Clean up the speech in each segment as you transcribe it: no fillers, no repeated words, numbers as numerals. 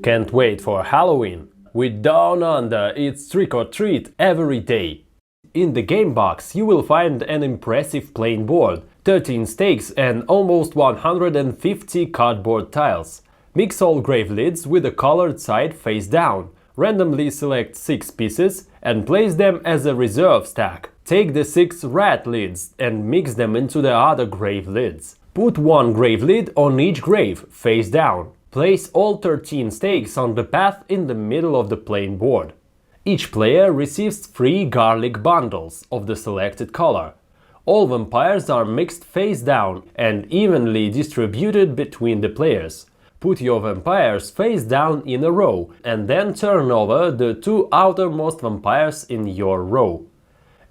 Can't wait for Halloween? With Down Under, it's trick or treat every day. In the game box you will find an impressive plain board, 13 stakes and almost 150 cardboard tiles. Mix all grave lids with the colored side face down. Randomly select 6 pieces and place them as a reserve stack. Take the 6 rat lids and mix them into the other grave lids. Put 1 grave lid on each grave, face down. Place all 13 stakes on the path in the middle of the plain board. Each player receives 3 garlic bundles of the selected color. All vampires are mixed face down and evenly distributed between the players. Put your vampires face down in a row and then turn over the 2 outermost vampires in your row.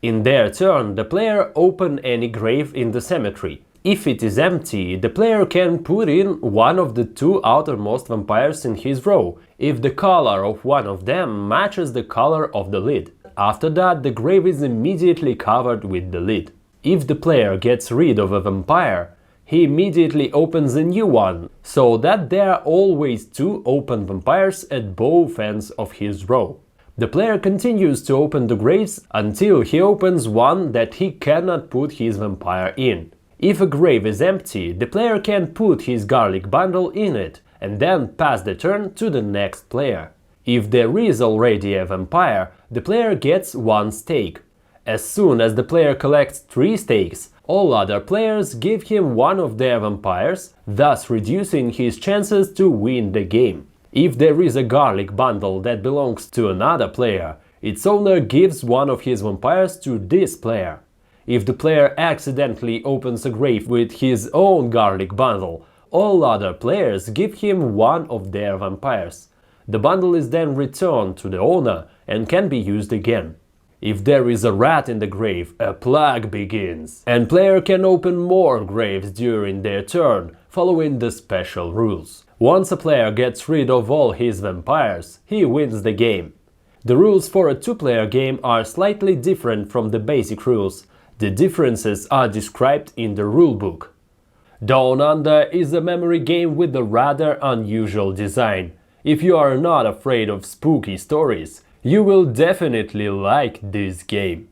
In their turn, the player open any grave in the cemetery. If it is empty, the player can put in one of the 2 outermost vampires in his row, if the color of one of them matches the color of the lid. After that, the grave is immediately covered with the lid. If the player gets rid of a vampire, he immediately opens a new one, so that there are always 2 open vampires at both ends of his row. The player continues to open the graves until he opens one that he cannot put his vampire in. If a grave is empty, the player can put his garlic bundle in it and then pass the turn to the next player. If there is already a vampire, the player gets 1 stake. As soon as the player collects 3 stakes, all other players give him one of their vampires, thus reducing his chances to win the game. If there is a garlic bundle that belongs to another player, its owner gives one of his vampires to this player. If the player accidentally opens a grave with his own garlic bundle, all other players give him one of their vampires. The bundle is then returned to the owner and can be used again. If there is a rat in the grave, a plague begins, and player can open more graves during their turn, following the special rules. Once a player gets rid of all his vampires, he wins the game. The rules for a 2-player game are slightly different from the basic rules. The differences are described in the rulebook. Down Under is a memory game with a rather unusual design. If you are not afraid of spooky stories, you will definitely like this game.